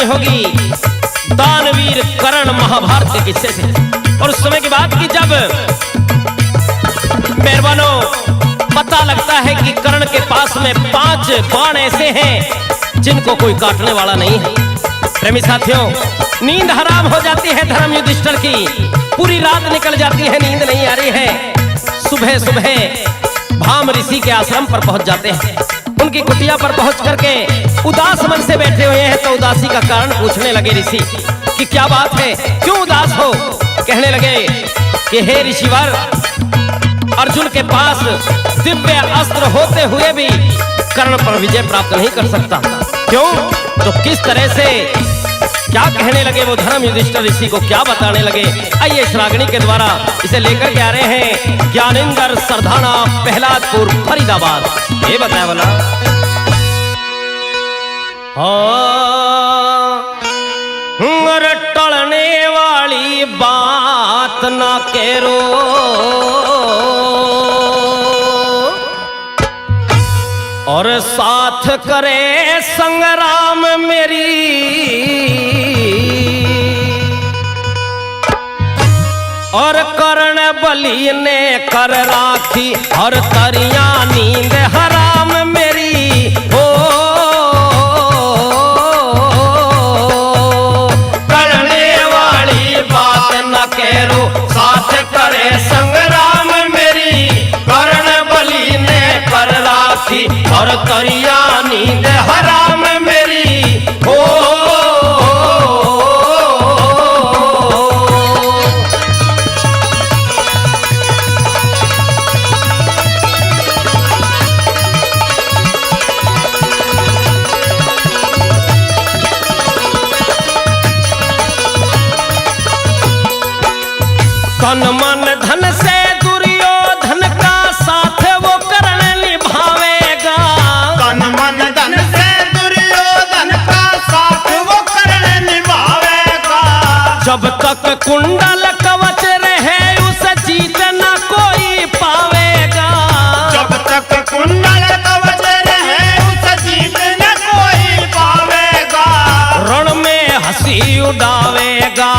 होगी दानवीर कर्ण महाभारत के किस्से से। और उस समय की बात की जब मेहरबानों पता लगता है कि कर्ण के पास में 5 बाण ऐसे हैं जिनको कोई काटने वाला नहीं है। प्रेमी साथियों, नींद हराम हो जाती है धर्म युधिष्ठिर की, पूरी रात निकल जाती है, नींद नहीं आ रही है। सुबह सुबह भाम ऋषि के आश्रम पर पहुंच जाते हैं। उनकी कुटिया पर पहुंच करके उदास मन से बैठे हुए हैं, तो उदासी का कारण पूछने लगे ऋषि कि क्या बात है, क्यों उदास हो। कहने लगे कि हे ऋषिवर, अर्जुन के पास दिव्य अस्त्र होते हुए भी कर्ण पर विजय प्राप्त नहीं कर सकता। क्यों? तो किस तरह से क्या कहने लगे वो धर्म युधिष्ठिर ऋषि को क्या बताने लगे। आइए इस रागनी के द्वारा इसे लेकर के आ रहे हैं ज्ञानेंद्र सरधाना, प्रहलादपुर, फरीदाबाद। ये बताया बोला टलने वाली बात ना करो, और साथ करे संग्राम मेरी, और कर्ण बलि ने कर राखी हर तरिया नींद हराम मेरी। हो करने वाली बात न करो, साथ करे संग्राम मेरी, कर्ण बलि ने कर राखी हर तरिया नींद हराम मेरी। हो तन मन धन से दुर्योधन का साथ वो कर्ण निभावेगा। तन मन धन से दुर्योधन का साथ वो कर्ण निभावेगा। जब तक कुंडल कवच रहे उसे जीत न कोई पावेगा। जब तक कुंडल कवच रहे उसे जीत न कोई पावेगा। रण में हंसी उड़ावेगा,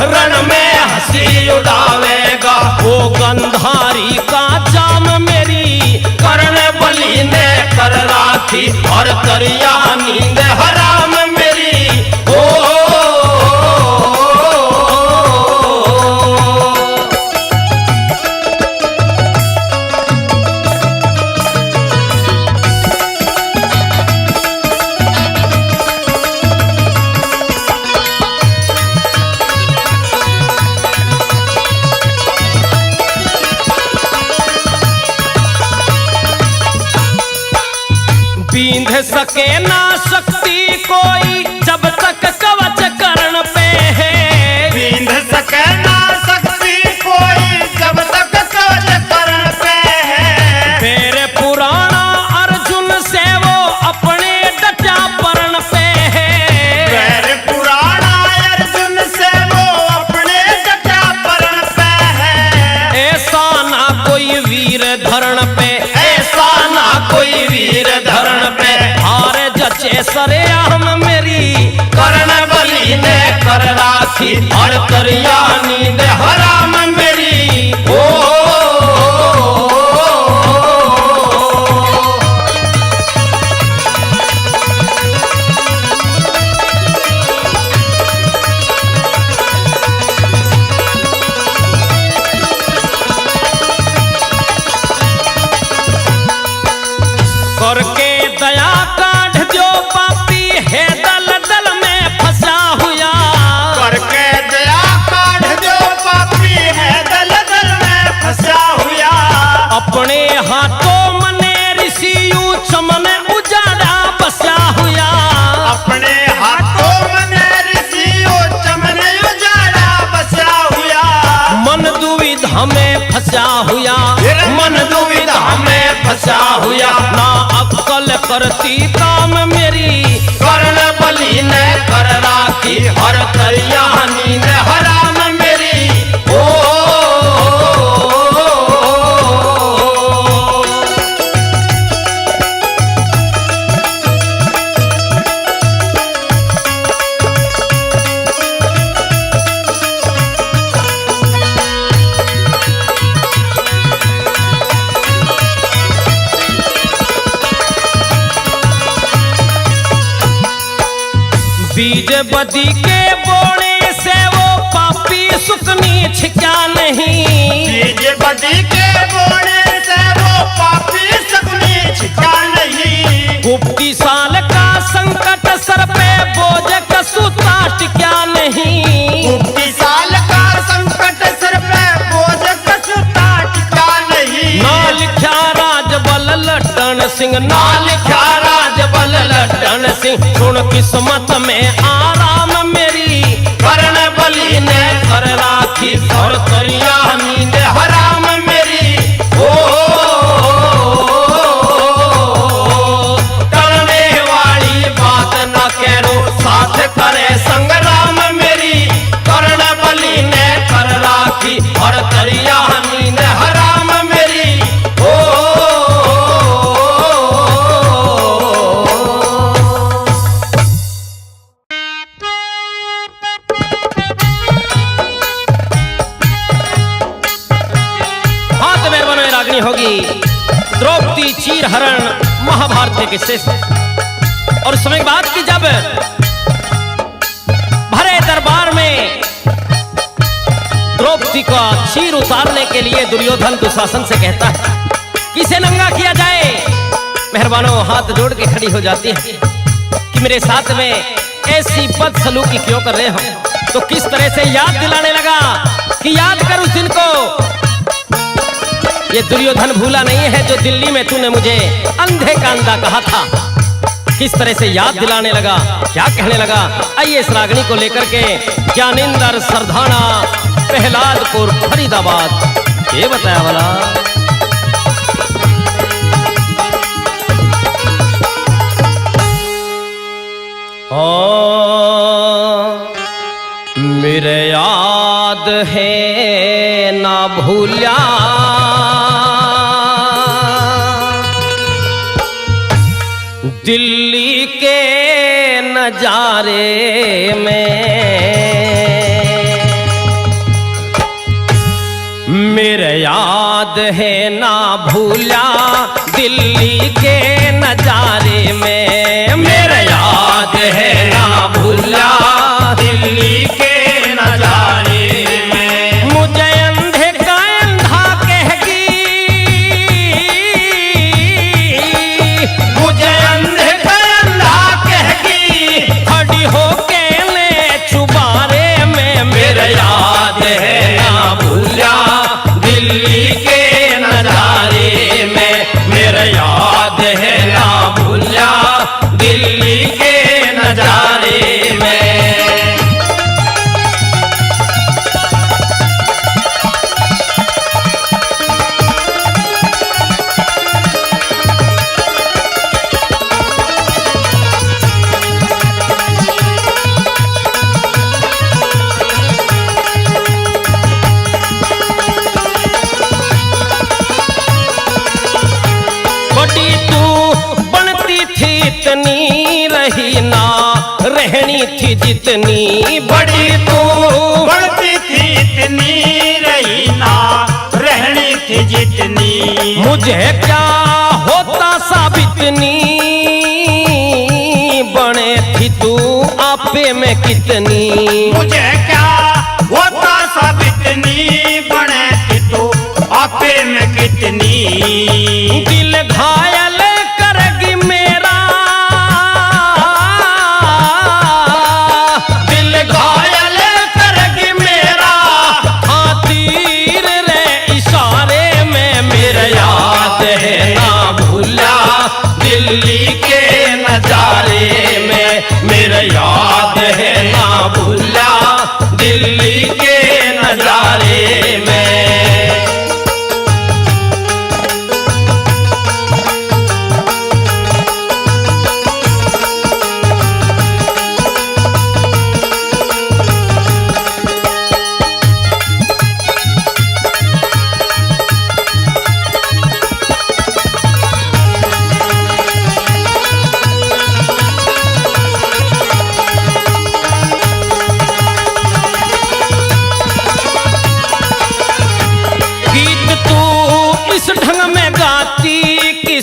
रण में हंसी उड़ावेगा, वो गंधारी का जाम मेरी, कर्ण बलि ने कर राखी और तरिया नींद हराम मेरी। ओ बींध सके ना शक्ति कोई जब तक कवच कर्ण पे है। बींध सके ना शक्ति कोई जब तक कवच कर्ण पे है। मेरे पुराना अर्जुन से वो अपने डटा पर्ण पे है। मेरे पुराना अर्जुन से वो अपने डटा पर्ण पे है। ऐसा ना कोई वीर धरण पे, ऐसा ना कोई वीर धरण पे, हार जचे सरेआम मेरी, कर्ण बलि ने कर राखी और तरिया नींद हराम मेरी। ओ करके दया काढ़ जो पापी है दल दल में फंसा हुआ। करके दया काढ़ जो पापी है दल दल में फंसा हुआ। अपने हाथों मने ऋषि चमन उजाड़ा बसा हुआ। अपने हाथों मने ऋषि चमन उजाड़ा बसा हुआ। मन दुविधा में फंसा हुआ, मन दुविधा में फंसा हुआ, ना अक्कल करती काम मेरी, कर्ण बलि ने कर राखी हर तरिया नींद हराम मेरी। ओ बदी के बोने से वो पापी सुकनी छिका नहीं। बीज बदी के बोने से वो पापी सुकनी छिका नहीं। गुप्ती साल का संकट सर पे बोझ कसूता टिका नहीं। गुप्ती साल का संकट सर पे बोझ कसूता टिका नहीं। ना लिखा राजबल लट्टन सिंह, ना लिखा राजबल लट्टन सिंह। सुन किस्मत में आराम मेरी, कर्ण बलि ने कर राखी और करिया नींद हराम मेरी। ओ करने वाली बात न करो, साथ करे संग्राम मेरी। कर्ण बलि ने कर राखी और करिया नींद हराम मेरी। होगी द्रौपदी चीर हरण महाभारत के किस्से। और समय बात की जब भरे दरबार में द्रौपदी का चीर उतारने के लिए दुर्योधन दुशासन से कहता है किसे नंगा किया जाए। मेहरबानों हाथ जोड़ के खड़ी हो जाती है कि मेरे साथ में ऐसी बदसलूकी क्यों कर रहे हो। तो किस तरह से याद दिलाने लगा कि याद कर उस दिन को, ये दुर्योधन भूला नहीं है जो दिल्ली में तूने मुझे अंधे का अंधा कहा था। किस तरह से याद दिलाने लगा, क्या कहने लगा। आइए इस रागनी को लेकर के ज्ञानेंद्र सरधाना प्रहलादपुर फरीदाबाद ये बताया वाला। मेरे याद है ना भूलिया दिल्ली के नजारे में। मेरे याद है ना भूला दिल्ली के नजारे में। मेरे याद है ना भूला दिल्ली के नजारे में। मुझे अंधे का अंधा कहगी, मुझे अंधे का अंधा कहगी, खड़ी होके ले चुबारे में। मेरे याद है ना भूला दिल्ली के नजारे में। मेरे याद है ना भूला दिल्ली के नजारे में। बड़ी तू बनती थी इतनी रही ना रहनी थी जितनी। बड़ी तू बढ़ती थी इतनी रही ना रहनी थी जितनी। मुझे क्या होता साबितनी बने थी तू आपे में कितनी। मुझे क्या होता साबितनी बने थी तू आपे में कितनी। दिल घायल करेगी मेरा, दिल घायल करेगी मेरा, हाँ तीर रे इशारे में। मेरा याद है ना भूला दिल्ली के नजारे में। मेरा याद है ना भूला दिल्ली के नजारे में।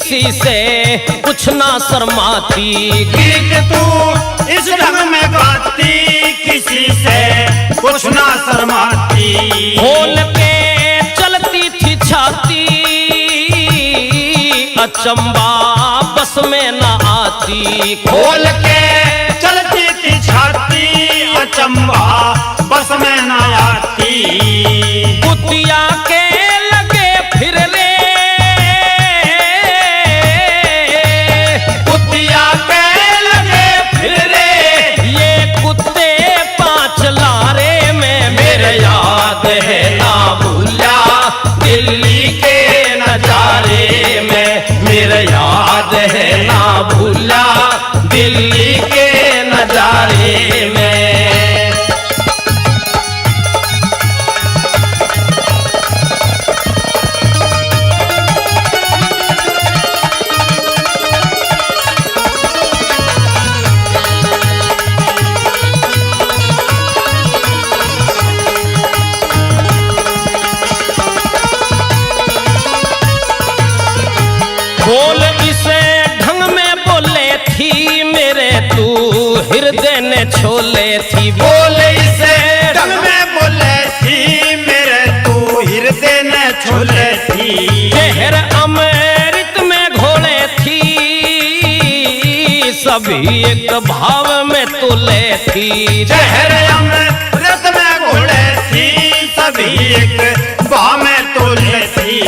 किसी से कुछ ना शर्माती। गीत तू इस ढंग में गाती, किसी से कुछ ना शर्माती। खोल के चलती थी छाती, अचंबा बस में न आती। खोल के चलती थी छाती, अचंबा बस में न आती। कुतिया के लगे फिर रे, कुतिया के लगे फिर रे, ये कुत्ते पांच लारे में मेरे याद है ना भूला दिल्ली के नजारे में। मेरे याद है ना भूला दिल्ली के नजारे में। बोल इसे ढंग में बोले थी मेरे तू हृदय ने छोले थी। बोल इसे ढंग में बोले थी मेरे तू हृदय ने छोले थी। जहर अमृत में घोले थी, सभी एक भाव में तुले थी। जहर अमृत में घोले थी, सभी एक भाव में तोले थी।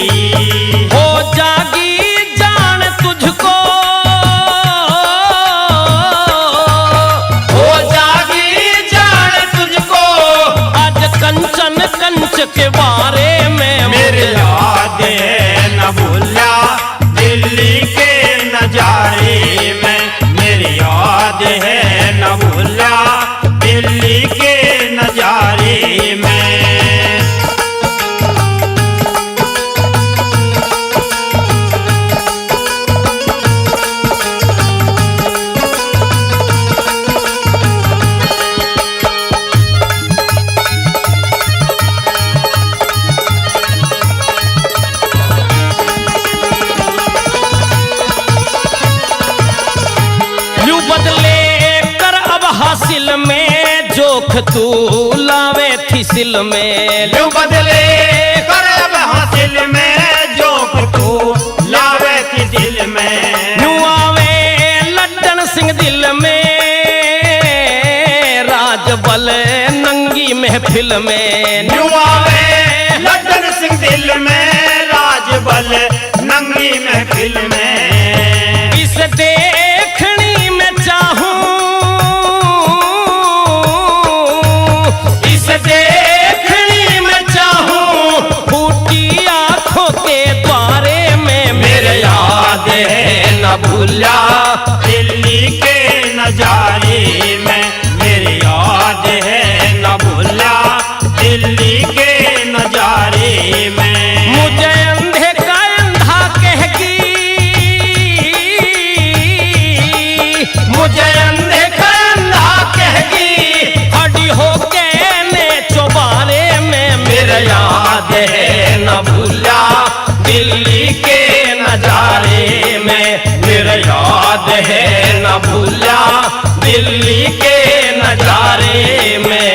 हो जागी जान तुझको, हो जागी जान तुझको, आज कंचन कंच के बारे में मेरे याद है न भूला दिल्ली के नजारे में। मेरी याद है न भूला दिल्ली के नजारे में। यूं बदले कर अब हासिल में जोख तू लावे थी सिल में। यूं बदले कर अब हासिल में जो तू लावे थी दिल में। यूं आवे लड्डन सिंह दिल में, राजबल नंगी महफिल में। यूं आवे लड्डन सिंह दिल में, राजबल नंगी महफिल में। इस देखनी में चाहूं, इस देखनी में चाहूं, फूटी आंखों के द्वारे में मेरे याद है न भूला दिल्ली के नजारे में। मेरे याद है न भूला दिल्ली के नजारे में। मुझे अंधे का अंधा कहगी, मुझे अंधे का अंधा कहगी, खड़ी होके ने चौबारे में मेरा याद है न भूला दिल्ली के नजारे में। मेरा याद है न भूला दिल्ली के नजारे में।